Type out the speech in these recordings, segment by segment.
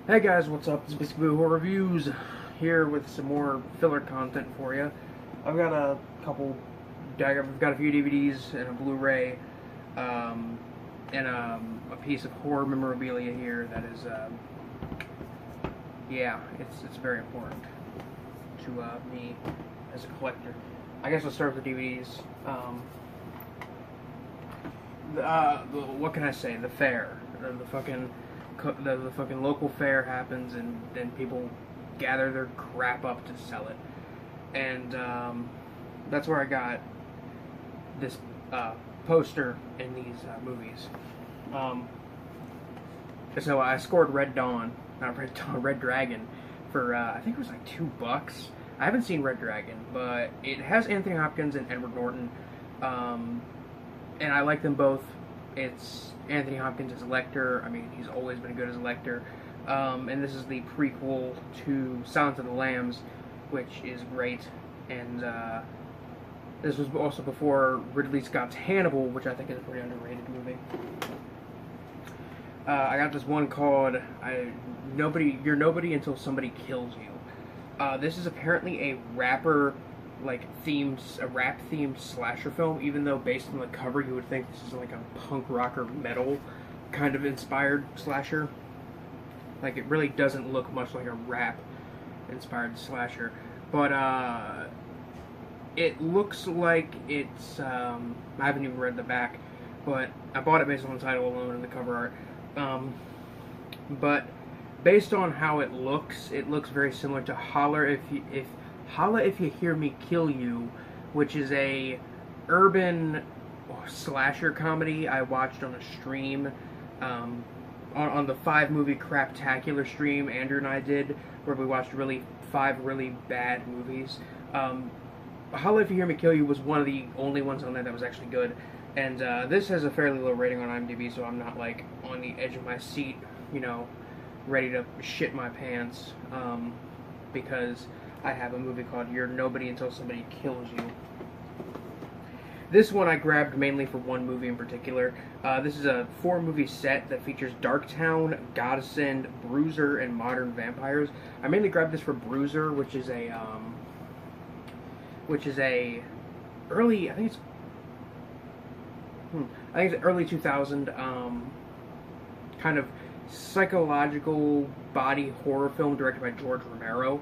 Hey guys, what's up? It's basically Horror Reviews here with some more filler content for you. I've got a couple, I've got a few DVDs and a Blu-ray, and a piece of horror memorabilia here that is, yeah, it's very important to me as a collector. I guess I'll start with the DVDs. What can I say? The fair, the fucking local fair happens, and then people gather their crap up to sell it, and that's where I got this poster in these movies. So I scored Red Dawn, not Red Dawn, Red Dragon, for I think it was like $2. I haven't seen Red Dragon, but it has Anthony Hopkins and Edward Norton, and I like them both. It's Anthony Hopkins as Lecter. I mean, he's always been good as a Lecter. And this is the prequel to Silence of the Lambs, which is great. And this was also before Ridley Scott's Hannibal, which I think is a pretty underrated movie. I got this one called You're Nobody Until Somebody Kills You. This is apparently a rap-themed slasher film, even though based on the cover you would think this is like a punk rock or metal kind of inspired slasher. Like, it really doesn't look much like a rap-inspired slasher. But, it looks like it's, I haven't even read the back, but I bought it based on the title alone and the cover art. But based on how it looks very similar to Holler If You Hear Me Kill You, which is a urban slasher comedy I watched on a stream, on the 5-movie Craptacular stream Andrew and I did, where we watched 5 really bad movies. Holla If You Hear Me Kill You was one of the only ones on there that was actually good, and this has a fairly low rating on IMDb, so I'm not like on the edge of my seat, you know, ready to shit my pants, because I have a movie called You're Nobody Until Somebody Kills You. This one I grabbed mainly for one movie in particular. This is a 4-movie set that features Darktown, Godsend, Bruiser, and Modern Vampires. I mainly grabbed this for Bruiser, which is a early, I think it's early 2000 kind of psychological body horror film directed by George Romero.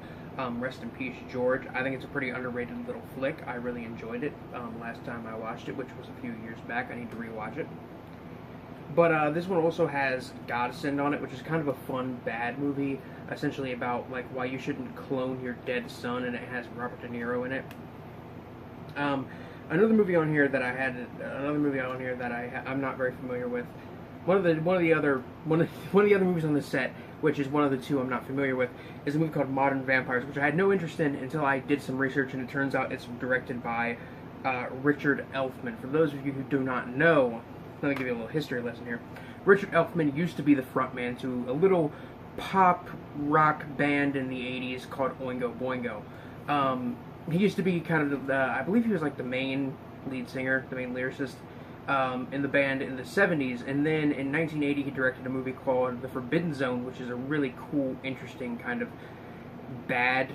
Rest in peace, George. I think it's a pretty underrated little flick. I really enjoyed it last time I watched it, which was a few years back. I need to rewatch it. But this one also has Godsend on it, which is kind of a fun, bad movie, essentially about like why you shouldn't clone your dead son, and it has Robert De Niro in it. Another movie on here that I'm not very familiar with. One of the other movies on this set, which is one of the 2 I'm not familiar with, is a movie called Modern Vampires, which I had no interest in until I did some research, and it turns out it's directed by Richard Elfman. For those of you who do not know, let me give you a little history lesson here. Richard Elfman used to be the frontman to a little pop rock band in the 80s called Oingo Boingo. He used to be kind of I believe he was like the main lead singer, the main lyricist, in the band in the 70s, and then in 1980 he directed a movie called The Forbidden Zone, which is a really cool, interesting kind of bad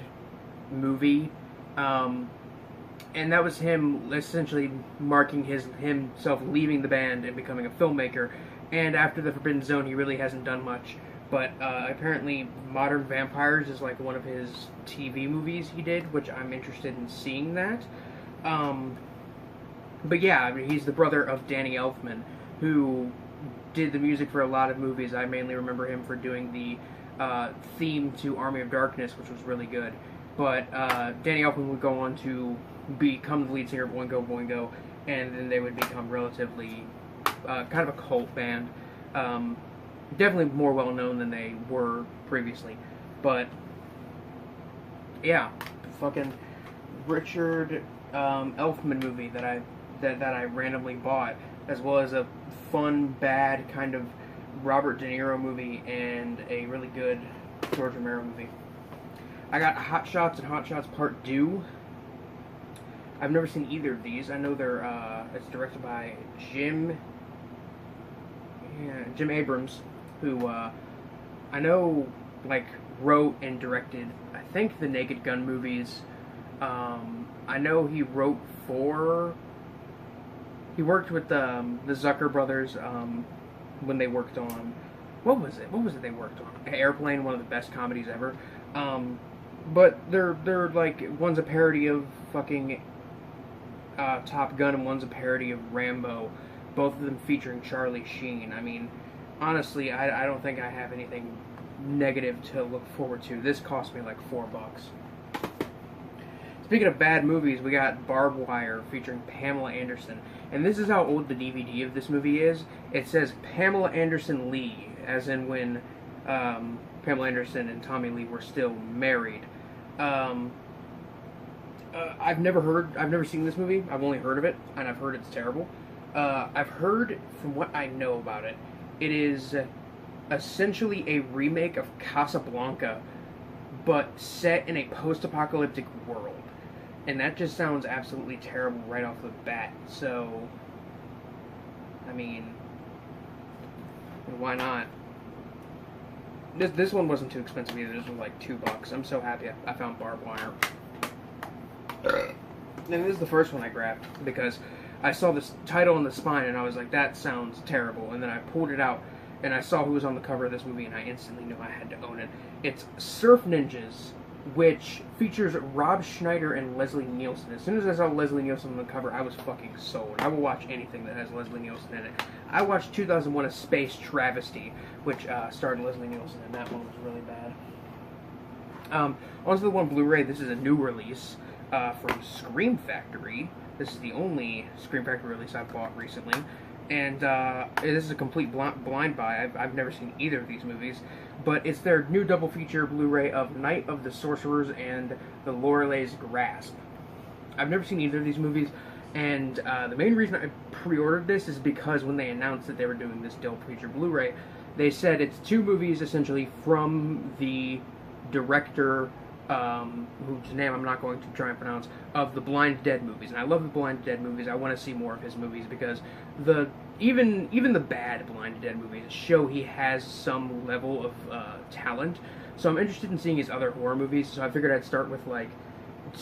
movie, and that was him essentially marking himself leaving the band and becoming a filmmaker. And after The Forbidden Zone he really hasn't done much, but apparently Modern Vampires is like one of his TV movies he did, which I'm interested in seeing that. But yeah, I mean, he's the brother of Danny Elfman, who did the music for a lot of movies. I mainly remember him for doing the theme to Army of Darkness, which was really good. But Danny Elfman would go on to become the lead singer of Oingo Boingo, and then they would become relatively kind of a cult band. Definitely more well known than they were previously. But yeah, fucking Richard Elfman movie that I randomly bought, as well as a fun, bad kind of Robert De Niro movie and a really good George Romero movie. I got Hot Shots and Hot Shots Part 2. I've never seen either of these. I know it's directed by Jim Abrams, who I know like wrote and directed, I think, the Naked Gun movies. I know he wrote for. He worked with the Zucker brothers when they worked on. What was it? What was it they worked on? Airplane, one of the best comedies ever. But they're like, one's a parody of fucking Top Gun and one's a parody of Rambo. Both of them featuring Charlie Sheen. I mean, honestly, I don't think I have anything negative to look forward to. This cost me like $4. Speaking of bad movies, we got Barbed Wire featuring Pamela Anderson. And this is how old the DVD of this movie is. It says Pamela Anderson Lee, as in when Pamela Anderson and Tommy Lee were still married. I've never seen this movie. I've only heard of it, and I've heard it's terrible. I've heard, from what I know about it, it is essentially a remake of Casablanca, but set in a post-apocalyptic world. And that just sounds absolutely terrible right off the bat. So, I mean, why not? This one wasn't too expensive either. This was like $2. I'm so happy I found Barbed Wire. And this is the first one I grabbed because I saw this title on the spine and I was like, that sounds terrible. And then I pulled it out and I saw who was on the cover of this movie and I instantly knew I had to own it. It's Surf Ninjas, which features Rob Schneider and Leslie Nielsen. As soon as I saw Leslie Nielsen on the cover, I was fucking sold. I will watch anything that has Leslie Nielsen in it. I watched 2001: A Space Travesty, which starred Leslie Nielsen, and that one was really bad. Also, the one Blu-ray, this is a new release from Scream Factory. This is the only Scream Factory release I've bought recently. And this is a complete blind buy. I've never seen either of these movies. But it's their new double feature Blu-ray of Night of the Sorcerers and The Lorelei's Grasp. I've never seen either of these movies. And the main reason I pre-ordered this is because when they announced that they were doing this double feature Blu-ray, they said it's two movies essentially from the director, whose name I'm not going to try and pronounce, of the Blind Dead movies. And I love the Blind Dead movies. I want to see more of his movies because even the bad Blind Dead movies show he has some level of talent. So I'm interested in seeing his other horror movies. So I figured I'd start with like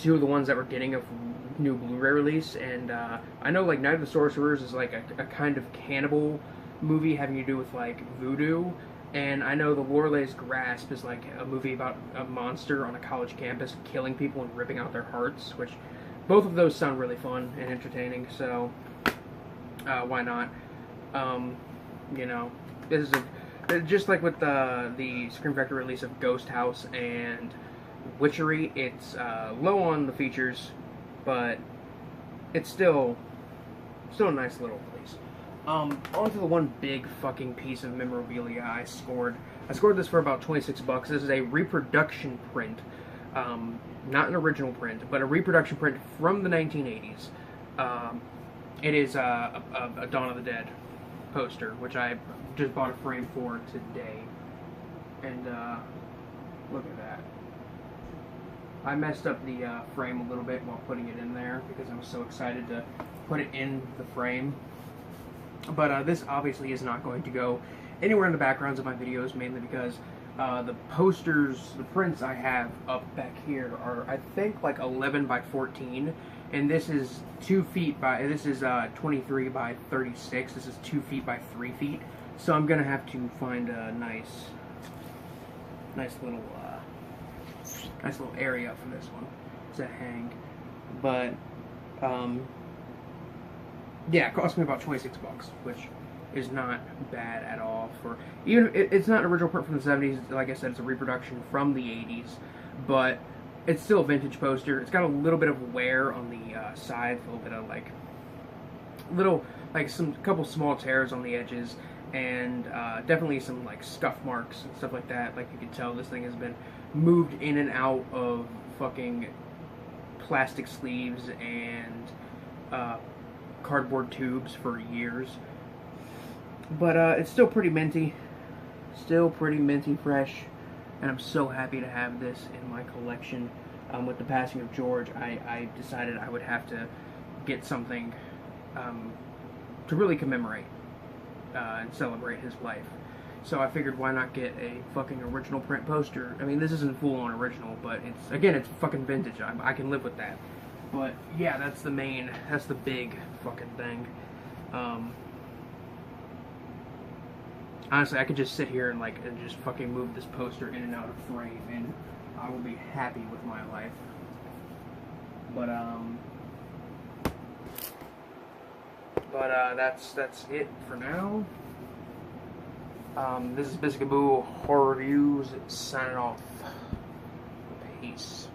two of the ones that were getting a new Blu-ray release. And I know like Night of the Sorcerers is like a kind of cannibal movie having to do with like voodoo. And I know The Lorelei's Grasp is like a movie about a monster on a college campus killing people and ripping out their hearts, which both of those sound really fun and entertaining, so why not? You know, this is just like with the Scream Factory release of Ghost House and Witchery. It's low on the features, but it's still a nice little release. Onto the one big fucking piece of memorabilia I scored. I scored this for about $26. This is a reproduction print. Not an original print, but a reproduction print from the 1980s. It is a Dawn of the Dead poster, which I just bought a frame for today. And look at that. I messed up the frame a little bit while putting it in there because I was so excited to put it in the frame. But this obviously is not going to go anywhere in the backgrounds of my videos, mainly because the posters, the prints I have up back here are, I think, like 11 by 14, and this is 2 feet by, this is 23 by 36, this is 2 feet by 3 feet, so I'm going to have to find a nice little area for this one to hang. But, yeah, it cost me about $26, which is not bad at all. For even it's not an original print from the 70s. Like I said, it's a reproduction from the 80s, but it's still a vintage poster. It's got a little bit of wear on the sides, a little bit of like couple small tears on the edges, and definitely some like scuff marks and stuff like that. Like you can tell, this thing has been moved in and out of fucking plastic sleeves and cardboard tubes for years, but it's still pretty minty fresh, and I'm so happy to have this in my collection. With the passing of George, I decided I would have to get something to really commemorate and celebrate his life, So I figured, why not get a fucking original print poster? I mean, this isn't full-on original, but it's, again, it's fucking vintage. I can live with that. But yeah, that's the big fucking thing. Honestly, I could just sit here and just fucking move this poster in and out of frame, and I will be happy with my life. But that's it for now. This is Biscuit Boo Horror Reviews signing off. Peace.